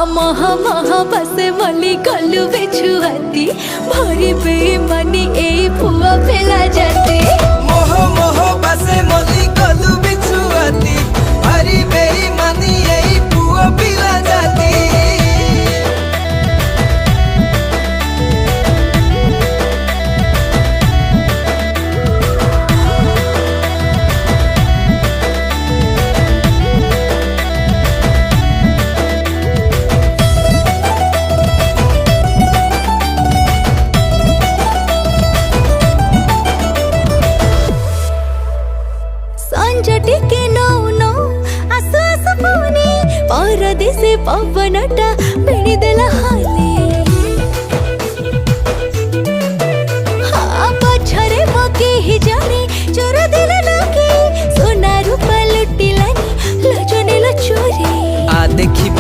महा महा बसे मली गलु बेछुआती भरी बेईमानी ए पुआ फेला जाती मोह मोह बसे मली गलु बेछुआती भरी बेईमानी ए पुआ फेला जाती। टिके नौ नौ आसु आसु पुनी परदेसे पवनटा बेणी देला हाल